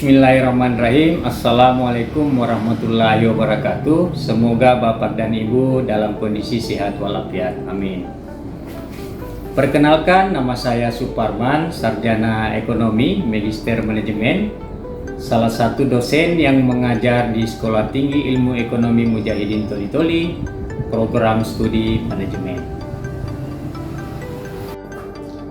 Bismillahirrahmanirrahim. Assalamualaikum warahmatullahi wabarakatuh. Semoga Bapak dan Ibu dalam kondisi sehat walafiat. Amin. Perkenalkan, nama saya Suparman, Sarjana Ekonomi, Magister Manajemen, salah satu dosen yang mengajar di Sekolah Tinggi Ilmu Ekonomi Mujahidin Toli-Toli, program studi manajemen.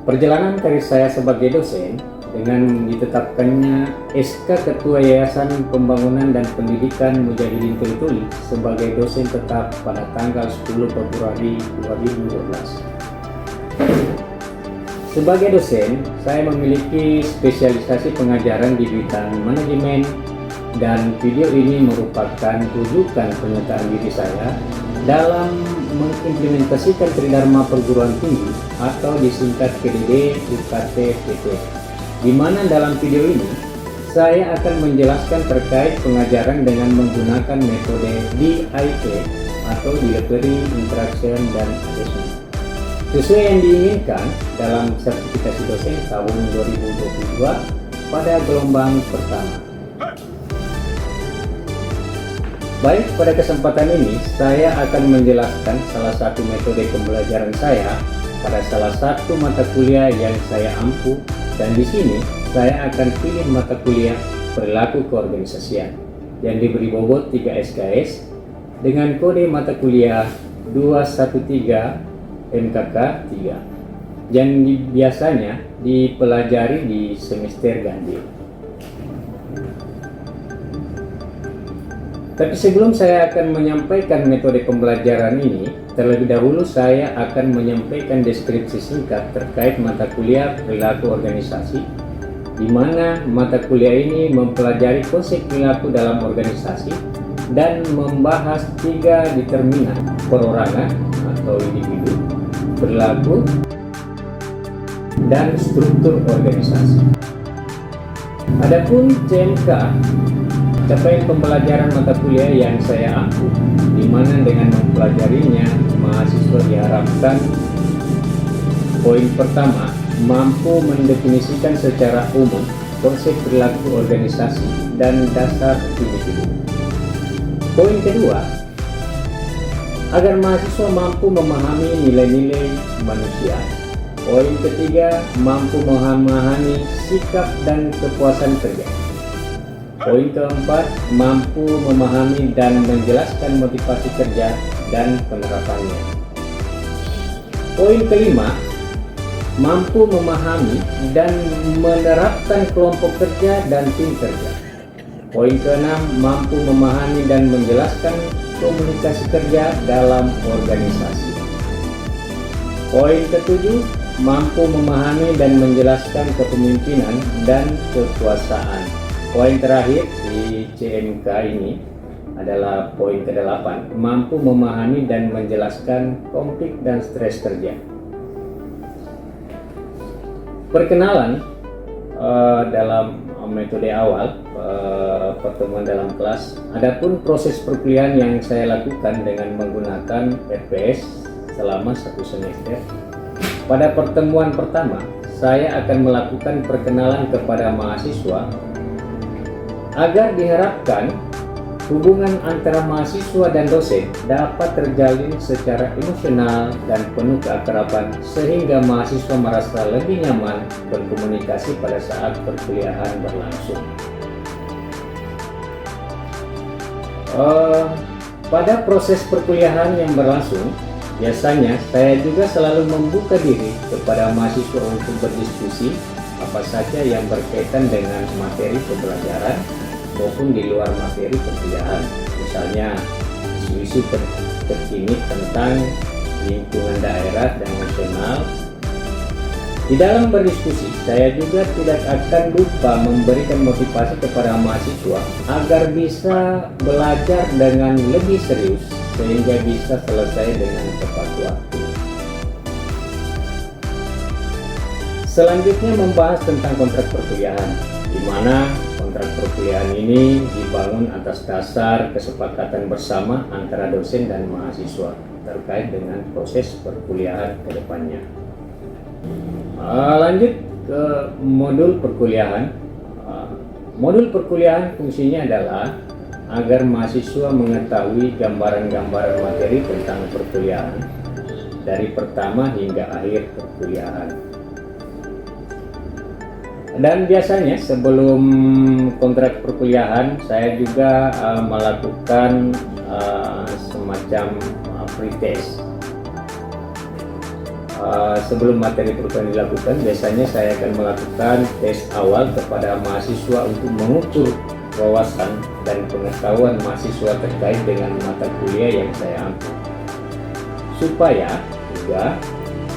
Perjalanan karir saya sebagai dosen dengan ditetapkannya SK Ketua Yayasan Pembangunan dan Pendidikan Mujahidin Toli-Toli sebagai dosen tetap pada tanggal 10 Februari 2012. Sebagai dosen, saya memiliki spesialisasi pengajaran di bidang manajemen, dan video ini merupakan rujukan pernyataan diri saya dalam mengimplementasikan Tridharma Perguruan Tinggi atau disingkat PDD UKT PT. Di mana dalam video ini saya akan menjelaskan terkait pengajaran dengan menggunakan metode DIA atau Delivery, Interaction, dan Assessment sesuai yang diinginkan dalam sertifikasi dosen tahun 2022 pada gelombang pertama. Baik, pada kesempatan ini saya akan menjelaskan salah satu metode pembelajaran saya pada salah satu mata kuliah yang saya ampu. Dan di sini saya akan pilih mata kuliah perilaku keorganisasian yang diberi bobot 3 SKS dengan kode mata kuliah 213 MKK 3 yang biasanya dipelajari di semester ganjil. Tapi sebelum saya akan menyampaikan metode pembelajaran ini, terlebih dahulu saya akan menyampaikan deskripsi singkat terkait mata kuliah perilaku organisasi, di mana mata kuliah ini mempelajari konsep perilaku dalam organisasi dan membahas 3 determinan perorangan atau individu, perilaku, dan struktur organisasi. Adapun CMK, capaian pembelajaran mata kuliah yang saya ampu, di mana dengan mempelajarinya mahasiswa diharapkan: poin pertama, mampu mendefinisikan secara umum konsep perilaku organisasi dan dasar individu. Poin kedua, agar mahasiswa mampu memahami nilai-nilai manusia. Poin ketiga, mampu memahami sikap dan kepuasan kerja. Poin keempat, mampu memahami dan menjelaskan motivasi kerja dan penerapannya. Poin kelima, mampu memahami dan menerapkan kelompok kerja dan tim kerja. Poin keenam, mampu memahami dan menjelaskan komunikasi kerja dalam organisasi. Poin ketujuh, mampu memahami dan menjelaskan kepemimpinan dan kekuasaan. Poin terakhir di CMK ini adalah poin ke-8, mampu memahami dan menjelaskan konflik dan stres kerja. Perkenalan dalam metode awal pertemuan dalam kelas. Adapun proses perkuliahan yang saya lakukan dengan menggunakan FPS selama 1 semester. Pada pertemuan pertama, saya akan melakukan perkenalan kepada mahasiswa agar diharapkan hubungan antara mahasiswa dan dosen dapat terjalin secara emosional dan penuh keakraban sehingga mahasiswa merasa lebih nyaman berkomunikasi pada saat perkuliahan berlangsung. Pada proses perkuliahan yang berlangsung, biasanya saya juga selalu membuka diri kepada mahasiswa untuk berdiskusi apa saja yang berkaitan dengan materi pembelajaran maupun di luar materi perkuliahan, misalnya isu-isu terkini tentang lingkungan daerah dan nasional. Di dalam berdiskusi, saya juga tidak akan lupa memberikan motivasi kepada mahasiswa agar bisa belajar dengan lebih serius sehingga bisa selesai dengan tepat waktu. Selanjutnya membahas tentang kontrak perkuliahan, di mana kontrak perkuliahan ini dibangun atas dasar kesepakatan bersama antara dosen dan mahasiswa terkait dengan proses perkuliahan ke depannya. Lanjut ke modul perkuliahan. Modul perkuliahan fungsinya adalah agar mahasiswa mengetahui gambaran-gambaran materi tentang perkuliahan dari pertama hingga akhir perkuliahan. Dan biasanya sebelum kontrak perkuliahan saya juga melakukan semacam pretest. Sebelum materi perkuliahan dilakukan, biasanya saya akan melakukan tes awal kepada mahasiswa untuk mengukur wawasan dan pengetahuan mahasiswa terkait dengan mata kuliah yang saya ambil, supaya juga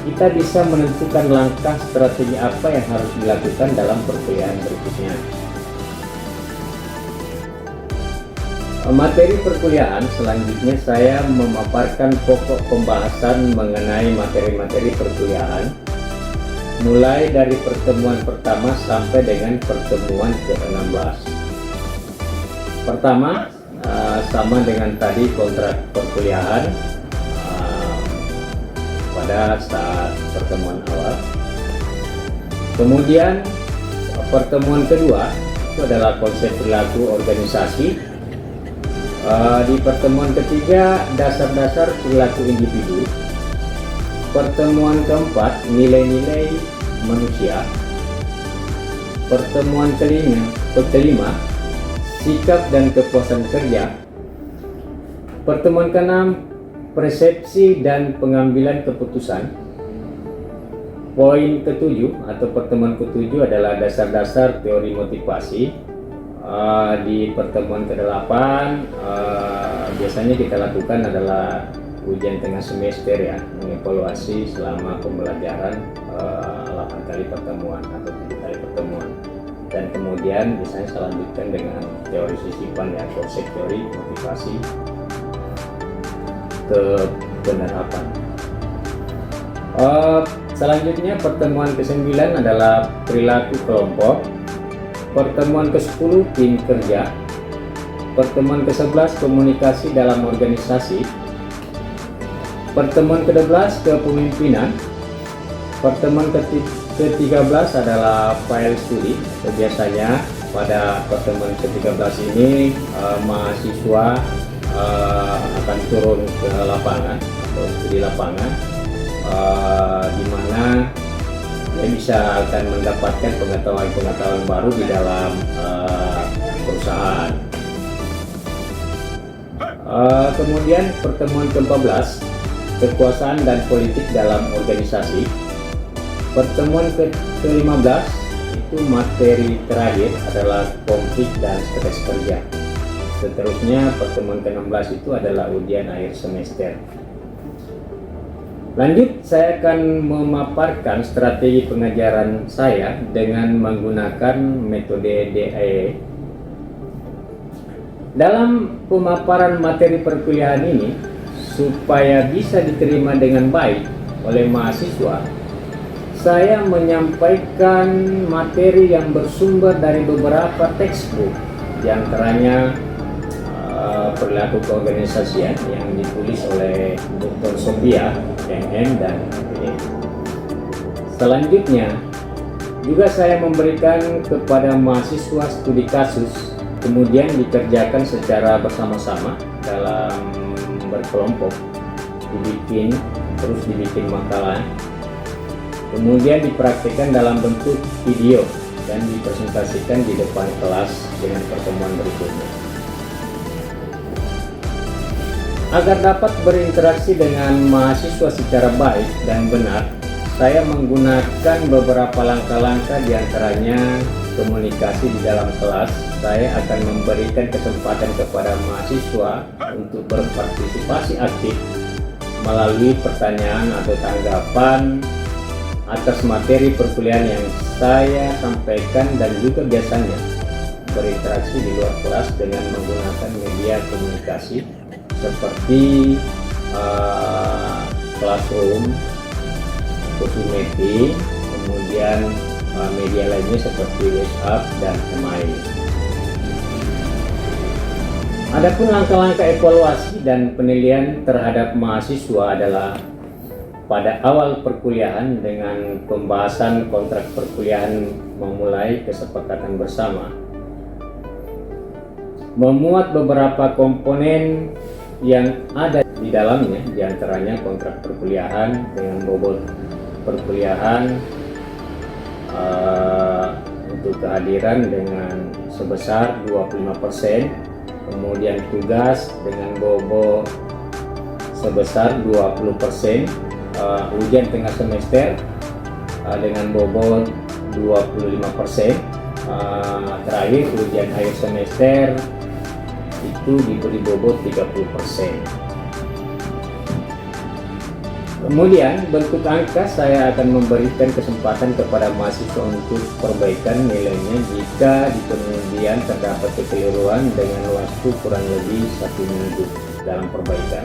kita bisa menentukan langkah strategi apa yang harus dilakukan dalam perkuliahan berikutnya. Materi perkuliahan selanjutnya saya memaparkan pokok pembahasan mengenai materi-materi perkuliahan mulai dari pertemuan pertama sampai dengan pertemuan ke-16. Pertama, sama dengan tadi kontrak perkuliahan pada saat pertemuan awal. Kemudian pertemuan kedua itu adalah konsep perilaku organisasi. Di pertemuan ketiga, dasar-dasar perilaku individu. Pertemuan keempat, nilai-nilai manusia. Pertemuan kelima, sikap dan kepuasan kerja. Pertemuan keenam, persepsi dan pengambilan keputusan. Poin ketujuh atau pertemuan ketujuh adalah dasar-dasar teori motivasi. Di pertemuan ke-8 biasanya kita lakukan adalah ujian tengah semester ya, mengevaluasi selama pembelajaran 8 kali pertemuan atau 7 kali pertemuan. Dan kemudian biasanya saya lanjutkan dengan teori sisipan ya, konsep teori motivasi ke penerapan. Selanjutnya pertemuan ke-9 adalah perilaku kelompok. Pertemuan ke-10 tim kerja. Pertemuan ke-11 komunikasi dalam organisasi. Pertemuan ke-12 kepemimpinan. Pertemuan ke-13 adalah file studi. Biasanya pada pertemuan ke-13 ini mahasiswa akan turun ke lapangan atau studi lapangan, di mana dia bisa akan mendapatkan pengetahuan-pengetahuan baru di dalam perusahaan. Kemudian pertemuan ke-14 kekuasaan dan politik dalam organisasi. Pertemuan ke-15 itu materi terakhir adalah konflik dan stres kerja. Seterusnya pertemuan ke-16 itu adalah ujian akhir semester. Lanjut, saya akan memaparkan strategi pengajaran saya dengan menggunakan metode DAE. Dalam pemaparan materi perkuliahan ini, supaya bisa diterima dengan baik oleh mahasiswa, saya menyampaikan materi yang bersumber dari beberapa textbook, di antaranya perilaku keorganisasian yang ditulis oleh Dr. Sophia, MM, dan PD. Selanjutnya, juga saya memberikan kepada mahasiswa studi kasus, kemudian dikerjakan secara bersama-sama dalam berkelompok, dibikin makalah, kemudian dipraktikkan dalam bentuk video dan dipresentasikan di depan kelas dengan pertemuan berikutnya. Agar dapat berinteraksi dengan mahasiswa secara baik dan benar, saya menggunakan beberapa langkah-langkah, diantaranya komunikasi di dalam kelas. Saya akan memberikan kesempatan kepada mahasiswa untuk berpartisipasi aktif melalui pertanyaan atau tanggapan atas materi perkuliahan yang saya sampaikan, dan juga biasanya berinteraksi di luar kelas dengan menggunakan media komunikasi seperti Classroom, Google Meeting, kemudian media lainnya seperti WhatsApp dan email. Adapun langkah-langkah evaluasi dan penilaian terhadap mahasiswa adalah pada awal perkuliahan dengan pembahasan kontrak perkuliahan memulai kesepakatan bersama. memuat beberapa komponen yang ada di dalamnya, diantaranya kontrak perkuliahan dengan bobot perkuliahan untuk kehadiran dengan sebesar 25%, kemudian tugas dengan bobot sebesar 20%, ujian tengah semester dengan bobot 25%, terakhir ujian akhir semester itu diberi bobot 30%. Kemudian bentuk angka saya akan memberikan kesempatan kepada mahasiswa untuk perbaikan nilainya jika di kemudian terdapat kekeliruan dengan waktu kurang lebih 1 minggu dalam perbaikan.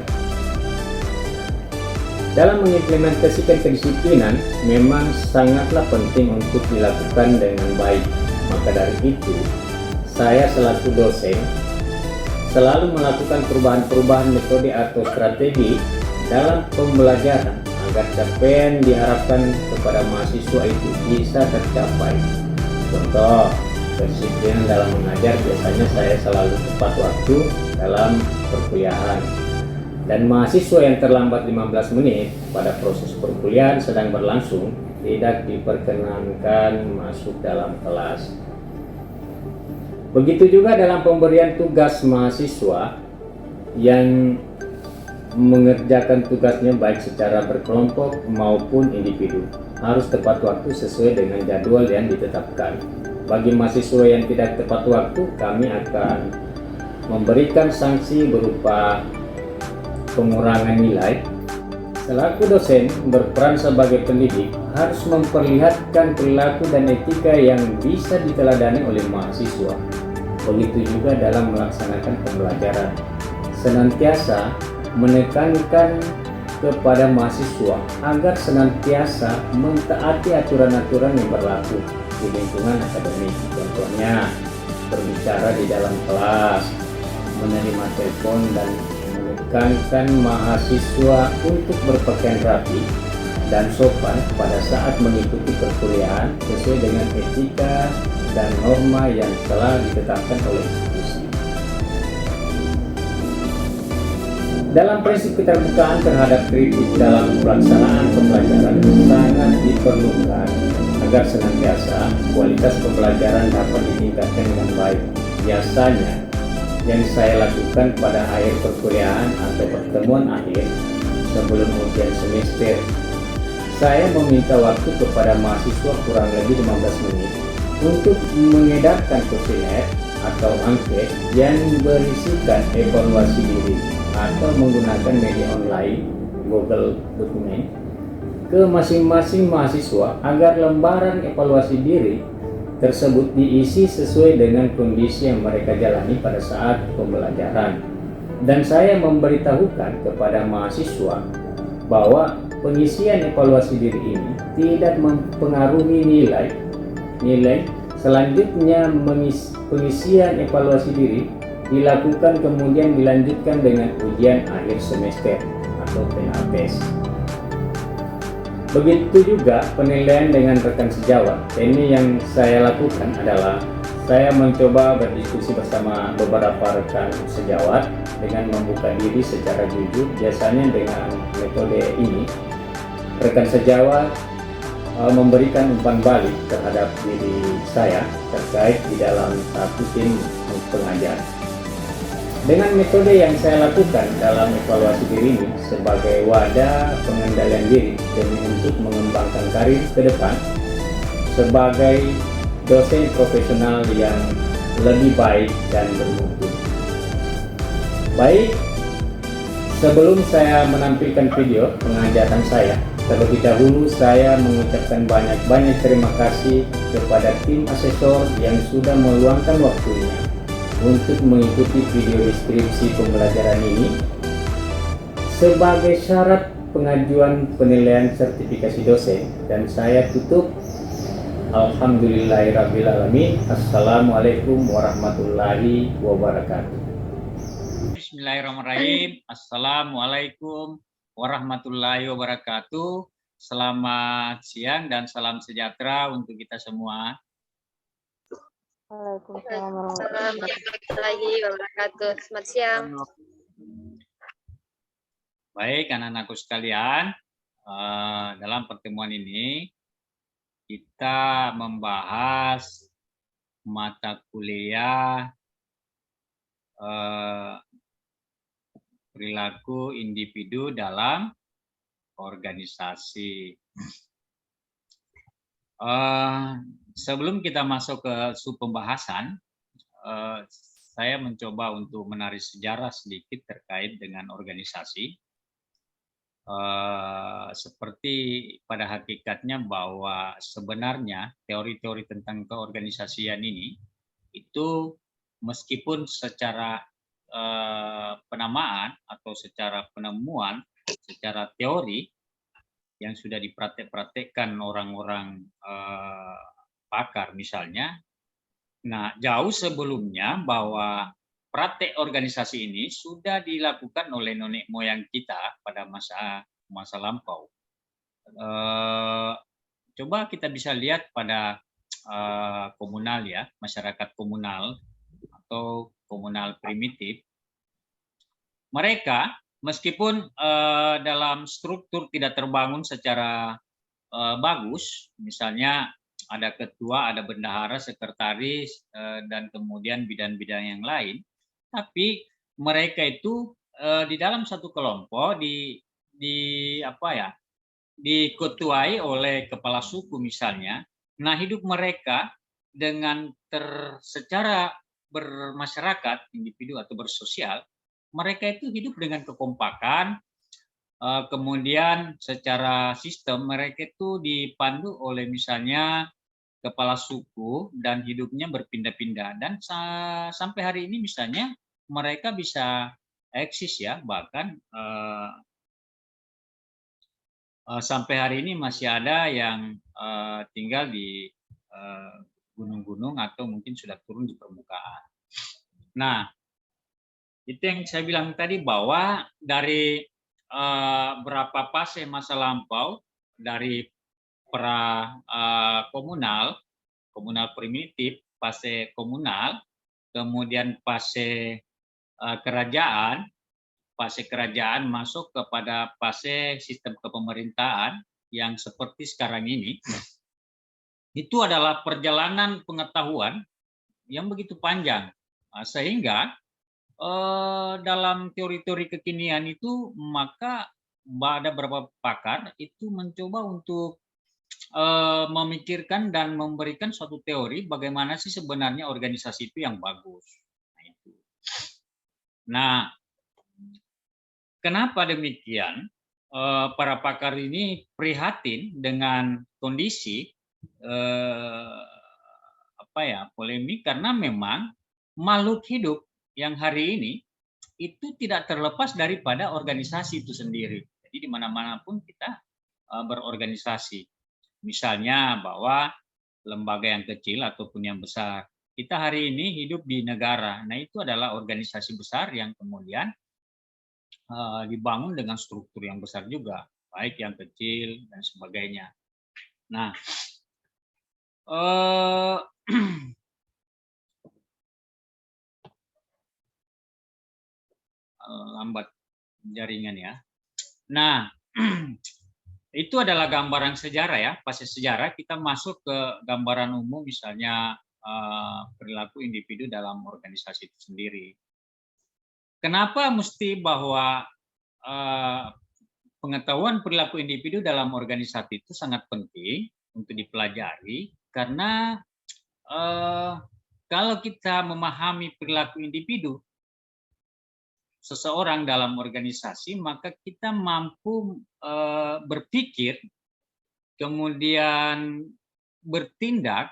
Dalam mengimplementasikan kedisiplinan memang sangatlah penting untuk dilakukan dengan baik. Maka dari itu, saya selaku dosen selalu melakukan perubahan-perubahan metode atau strategi dalam pembelajaran agar capaian diharapkan kepada mahasiswa itu bisa tercapai. Contoh, kedisiplinan dalam mengajar biasanya saya selalu tepat waktu dalam perkuliahan. Dan mahasiswa yang terlambat 15 menit pada proses perkuliahan sedang berlangsung tidak diperkenankan masuk dalam kelas. Begitu juga dalam pemberian tugas mahasiswa yang mengerjakan tugasnya baik secara berkelompok maupun individu. Harus tepat waktu sesuai dengan jadwal yang ditetapkan. Bagi mahasiswa yang tidak tepat waktu, kami akan memberikan sanksi berupa pengurangan nilai. Selaku dosen berperan sebagai pendidik harus memperlihatkan perilaku dan etika yang bisa diteladani oleh mahasiswa. Begitu juga dalam melaksanakan pembelajaran. Senantiasa menekankan kepada mahasiswa agar senantiasa mentaati aturan-aturan yang berlaku di lingkungan akademik. Contohnya, berbicara di dalam kelas, menerima telepon, dan menekankan mahasiswa untuk berpakaian rapi dan sopan pada saat mengikuti perkuliahan sesuai dengan etika dan norma yang telah ditetapkan oleh institusi. Dalam prinsip keterbukaan terhadap kritik dalam pelaksanaan pembelajaran sangat diperlukan agar senantiasa kualitas pembelajaran dapat ditingkatkan dengan baik. Biasanya yang saya lakukan pada akhir perkuliahan atau pertemuan akhir sebelum ujian semester, saya meminta waktu kepada mahasiswa kurang lebih 15 menit untuk mengedarkan kuesioner atau angket yang berisikan evaluasi diri atau menggunakan media online Google Dokumen ke masing-masing mahasiswa agar lembaran evaluasi diri tersebut diisi sesuai dengan kondisi yang mereka jalani pada saat pembelajaran. Dan saya memberitahukan kepada mahasiswa bahwa pengisian evaluasi diri ini tidak mempengaruhi nilai. Selanjutnya pengisian evaluasi diri dilakukan kemudian dilanjutkan dengan ujian akhir semester atau PATES. Begitu juga penilaian dengan rekan sejawat. Ini yang saya lakukan adalah saya mencoba berdiskusi bersama beberapa rekan sejawat dengan membuka diri secara jujur. Biasanya dengan metode ini rekan sejawat memberikan umpan balik terhadap diri saya terkait di dalam satu tim pengajar. Dengan metode yang saya lakukan dalam evaluasi diri ini sebagai wadah pengendalian diri demi untuk mengembangkan karir ke depan sebagai dosen profesional yang lebih baik dan bermutu. Baik, sebelum saya menampilkan video pengajaran saya, terlebih dahulu saya mengucapkan banyak-banyak terima kasih kepada tim asesor yang sudah meluangkan waktunya untuk mengikuti video deskripsi pembelajaran ini sebagai syarat pengajuan penilaian sertifikasi dosen. Dan saya tutup. Alhamdulillahirrabbilalamin. Assalamualaikum warahmatullahi wabarakatuh. Bismillahirrahmanirrahim. Assalamualaikum warahmatullahi wabarakatuh. Selamat siang dan salam sejahtera untuk kita semua. Waalaikumsalam warahmatullahi wabarakatuh. Selamat siang. Baik, anak-anakku sekalian, dalam pertemuan ini kita membahas mata kuliah perilaku individu dalam organisasi. Sebelum kita masuk ke sub pembahasan, saya mencoba untuk menarik sejarah sedikit terkait dengan organisasi. Seperti pada hakikatnya bahwa sebenarnya teori-teori tentang keorganisasian ini itu meskipun secara penamaan atau secara penemuan, secara teori yang sudah dipraktek-praktekkan orang-orang pakar misalnya. Nah, jauh sebelumnya bahwa praktek organisasi ini sudah dilakukan oleh nenek moyang kita pada masa lampau. Coba kita bisa lihat pada komunal ya, masyarakat komunal atau komunal primitif. Mereka meskipun dalam struktur tidak terbangun secara bagus, misalnya ada ketua, ada bendahara, sekretaris, dan kemudian bidang-bidang yang lain, tapi mereka itu di dalam satu kelompok diketuai oleh kepala suku misalnya. Nah, hidup mereka dengan secara bermasyarakat, individu atau bersosial, mereka itu hidup dengan kekompakan, kemudian secara sistem mereka itu dipandu oleh misalnya kepala suku dan hidupnya berpindah-pindah, dan sampai hari ini misalnya mereka bisa eksis ya, bahkan sampai hari ini masih ada yang tinggal di gunung-gunung atau mungkin sudah turun di permukaan. Nah, itu yang saya bilang tadi bahwa dari berapa fase masa lampau, dari pra komunal primitif, fase komunal, kemudian fase kerajaan, fase kerajaan masuk kepada fase sistem kepemerintahan yang seperti sekarang ini. Itu adalah perjalanan pengetahuan yang begitu panjang, sehingga dalam teori-teori kekinian itu maka ada beberapa pakar itu mencoba untuk memikirkan dan memberikan suatu teori bagaimana sih sebenarnya organisasi itu yang bagus. Nah, kenapa demikian? Para pakar ini prihatin dengan kondisi polemik, karena memang makhluk hidup yang hari ini itu tidak terlepas daripada organisasi itu sendiri. Jadi di mana-mana pun kita berorganisasi. Misalnya bahwa lembaga yang kecil ataupun yang besar. Kita hari ini hidup di negara. Nah, itu adalah organisasi besar yang kemudian dibangun dengan struktur yang besar juga, baik yang kecil dan sebagainya. Nah, lambat jaringan ya. Nah, itu adalah gambaran sejarah ya. Fase sejarah kita masuk ke gambaran umum, misalnya perilaku individu dalam organisasi itu sendiri. Kenapa mesti bahwa pengetahuan perilaku individu dalam organisasi itu sangat penting untuk dipelajari? Karena kalau kita memahami perilaku individu seseorang dalam organisasi, maka kita mampu berpikir, kemudian bertindak,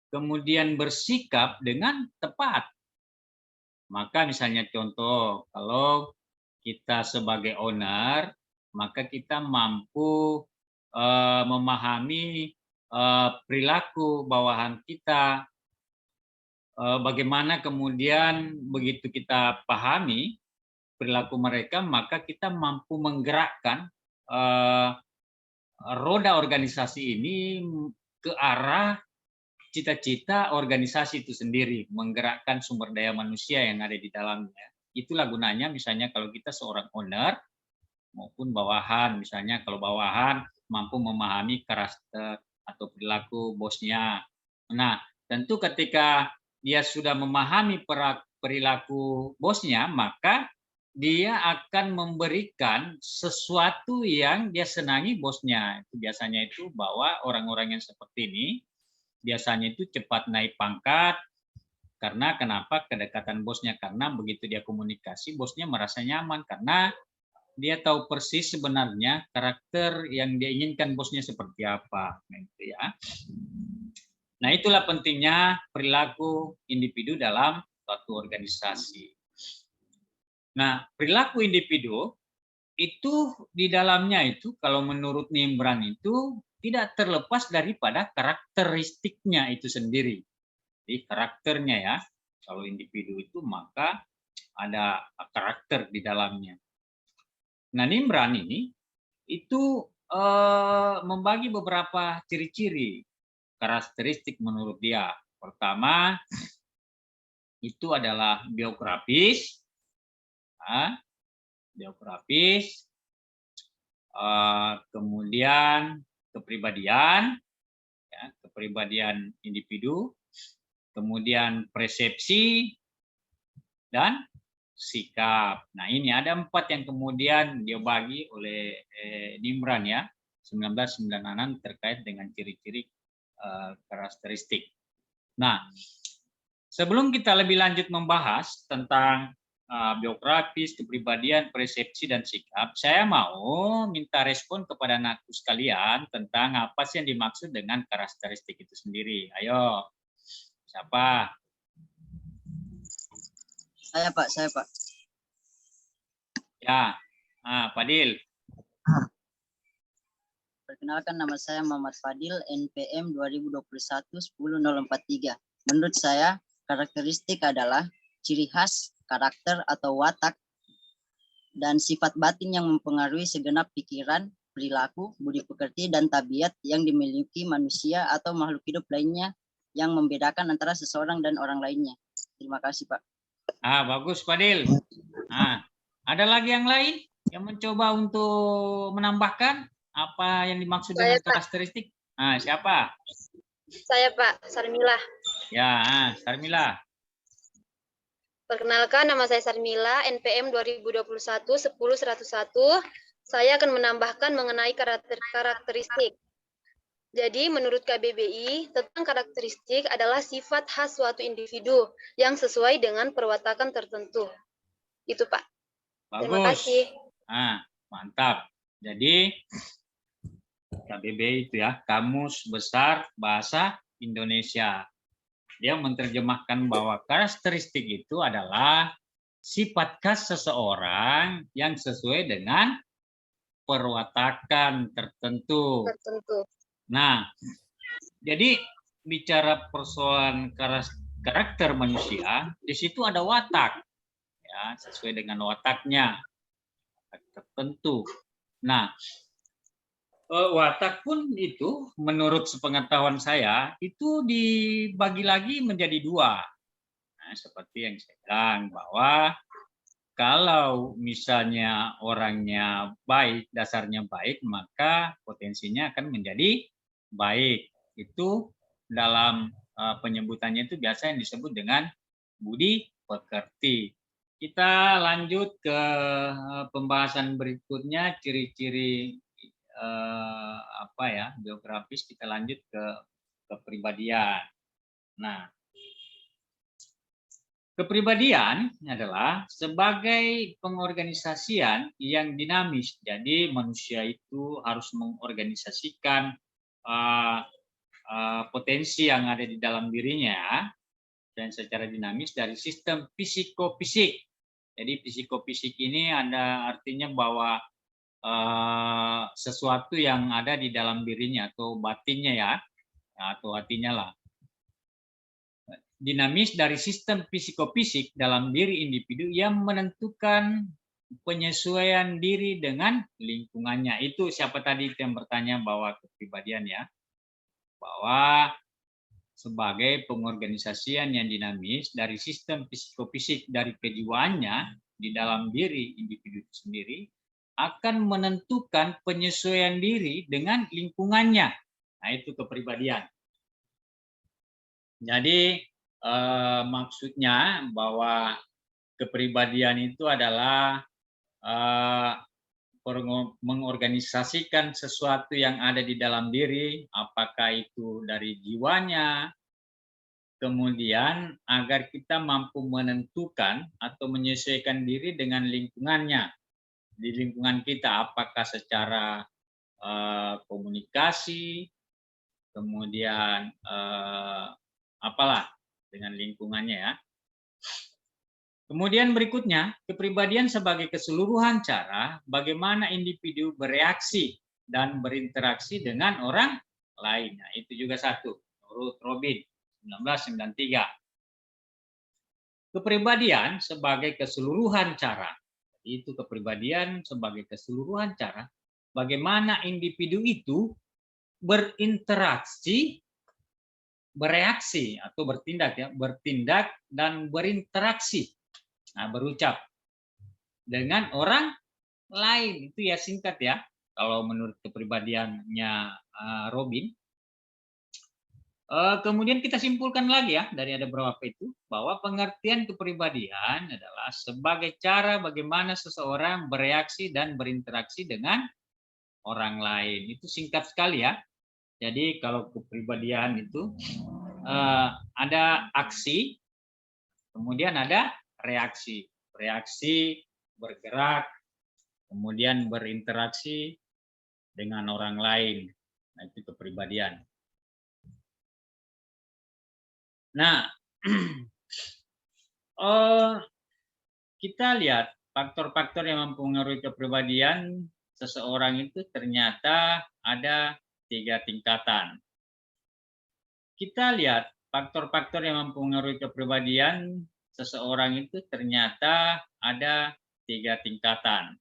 kemudian bersikap dengan tepat. Maka misalnya contoh, kalau kita sebagai owner, maka kita mampu memahami perilaku bawahan kita. Bagaimana kemudian begitu kita pahami perilaku mereka, maka kita mampu menggerakkan roda organisasi ini ke arah cita-cita organisasi itu sendiri, menggerakkan sumber daya manusia yang ada di dalamnya. Itulah gunanya misalnya kalau kita seorang owner maupun bawahan, misalnya kalau bawahan mampu memahami karakter atau perilaku bosnya. Nah, tentu ketika dia sudah memahami perilaku bosnya, maka dia akan memberikan sesuatu yang dia senangi bosnya. Itu biasanya itu bahwa orang-orang yang seperti ini biasanya itu cepat naik pangkat. Karena kenapa? Kedekatan bosnya. Karena begitu dia komunikasi, bosnya merasa nyaman. Karena dia tahu persis sebenarnya karakter yang dia inginkan bosnya seperti apa. Gitu ya. Nah, itulah pentingnya perilaku individu dalam suatu organisasi. Nah, perilaku individu itu di dalamnya itu kalau menurut Nimbrand itu tidak terlepas daripada karakteristiknya itu sendiri. Jadi karakternya ya, kalau individu itu maka ada karakter di dalamnya. Nah, Nimbrand ini itu membagi beberapa ciri-ciri karakteristik menurut dia. Pertama itu adalah biografis, kemudian kepribadian, ya, kepribadian individu, kemudian persepsi dan sikap. Nah, ini ada 4 yang kemudian dia bagi oleh Nimbrand ya, 1996 terkait dengan ciri-ciri karakteristik. Nah, sebelum kita lebih lanjut membahas tentang biografis, kepribadian, persepsi, dan sikap, saya mau minta respon kepada anakku sekalian tentang apa sih yang dimaksud dengan karakteristik itu sendiri. Ayo, siapa? Saya Pak. Ya, Fadil. Perkenalkan, nama saya Muhammad Fadil, NPM 2021-10-043. Menurut saya, karakteristik adalah ciri khas, karakter atau watak, dan sifat batin yang mempengaruhi segenap pikiran, perilaku, budi pekerti, dan tabiat yang dimiliki manusia atau makhluk hidup lainnya yang membedakan antara seseorang dan orang lainnya. Terima kasih, Pak. Bagus, Fadil. Ada lagi yang lain yang mencoba untuk menambahkan apa yang dimaksud dengan karakteristik? Siapa? Saya Pak, Sarmila. Ya, Sarmila. Perkenalkan, nama saya Sarmila, NPM 2021-10-101. Saya akan menambahkan mengenai karakteristik. Jadi, menurut KBBI, tentang karakteristik adalah sifat khas suatu individu yang sesuai dengan perwatakan tertentu. Itu, Pak. Bagus. Terima kasih. Mantap. Jadi, KBBI itu ya, Kamus Besar Bahasa Indonesia. Dia menerjemahkan bahwa karakteristik itu adalah sifat khas seseorang yang sesuai dengan perwatakan tertentu. Nah, jadi bicara persoalan karakter manusia, di situ ada watak, ya, sesuai dengan wataknya tertentu. Nah, watak pun itu menurut sepengetahuan saya itu dibagi lagi menjadi 2. Nah, seperti yang saya bilang bahwa kalau misalnya orangnya baik, dasarnya baik, maka potensinya akan menjadi baik. Itu dalam penyebutannya itu biasa yang disebut dengan budi pekerti. Kita lanjut ke pembahasan berikutnya, ciri-ciri biografis. Kita lanjut ke kepribadian. Nah, kepribadian adalah sebagai pengorganisasian yang dinamis. Jadi manusia itu harus mengorganisasikan potensi yang ada di dalam dirinya dan secara dinamis dari sistem psikofisik. Jadi psikofisik ini ada artinya bahwa sesuatu yang ada di dalam dirinya atau batinnya ya, atau hatinya lah. Dinamis dari sistem psikofisik dalam diri individu yang menentukan penyesuaian diri dengan lingkungannya. Itu siapa tadi yang bertanya bahwa kepribadian ya, bahwa sebagai pengorganisasian yang dinamis dari sistem psikofisik dari kejiwaannya di dalam diri individu itu sendiri akan menentukan penyesuaian diri dengan lingkungannya. Nah, itu kepribadian. Jadi maksudnya bahwa kepribadian itu adalah mengorganisasikan sesuatu yang ada di dalam diri, apakah itu dari jiwanya, kemudian agar kita mampu menentukan atau menyesuaikan diri dengan lingkungannya. Di lingkungan kita, apakah secara komunikasi, kemudian apalah dengan lingkungannya ya. Kemudian berikutnya, kepribadian sebagai keseluruhan cara bagaimana individu bereaksi dan berinteraksi dengan orang lain. Nah, itu juga satu, menurut Robin 1993. Kepribadian sebagai keseluruhan cara. Itu kepribadian sebagai keseluruhan cara bagaimana individu itu berinteraksi, bereaksi atau bertindak ya, bertindak dan berinteraksi. Nah, berucap dengan orang lain. Itu ya singkat ya, kalau menurut kepribadiannya Robin. Kemudian kita simpulkan lagi ya, dari ada beberapa itu, bahwa pengertian kepribadian adalah sebagai cara bagaimana seseorang bereaksi dan berinteraksi dengan orang lain. Itu singkat sekali ya. Jadi kalau kepribadian itu ada aksi, kemudian ada reaksi. Reaksi, bergerak, kemudian berinteraksi dengan orang lain. Nah, itu kepribadian. Nah, kita lihat faktor-faktor yang mempengaruhi kepribadian seseorang itu ternyata ada 3 tingkatan. Kita lihat faktor-faktor yang mempengaruhi kepribadian seseorang itu ternyata ada 3 tingkatan.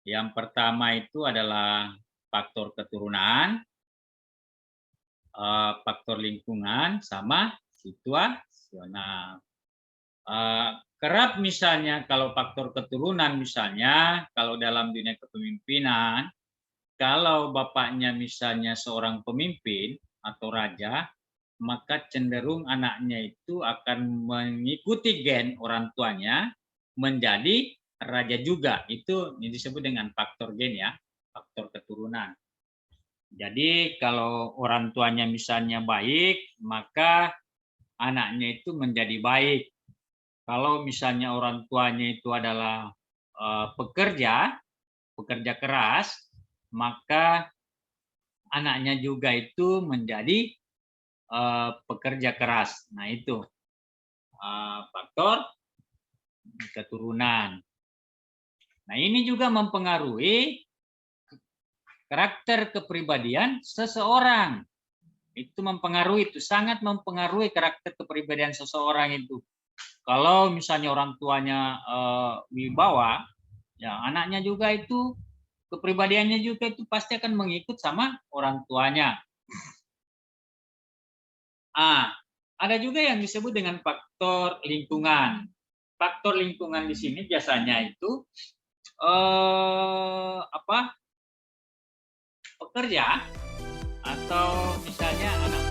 Yang pertama itu adalah faktor keturunan, faktor lingkungan, sama situasional. Kerap misalnya kalau faktor keturunan misalnya, kalau dalam dunia kepemimpinan, kalau bapaknya misalnya seorang pemimpin atau raja, maka cenderung anaknya itu akan mengikuti gen orang tuanya menjadi raja juga. Itu disebut dengan faktor gen ya, faktor keturunan. Jadi kalau orang tuanya misalnya baik, maka anaknya itu menjadi baik. Kalau misalnya orang tuanya itu adalah pekerja keras, maka anaknya juga itu menjadi pekerja keras. Nah, itu faktor keturunan. Nah, ini juga mempengaruhi karakter kepribadian seseorang. Itu mempengaruhi, itu sangat mempengaruhi karakter kepribadian seseorang itu. Kalau misalnya orang tuanya wibawa, ya anaknya juga itu kepribadiannya juga itu pasti akan mengikut sama orang tuanya. Ada juga yang disebut dengan faktor lingkungan. Faktor lingkungan di sini biasanya itu pekerja atau misalnya anak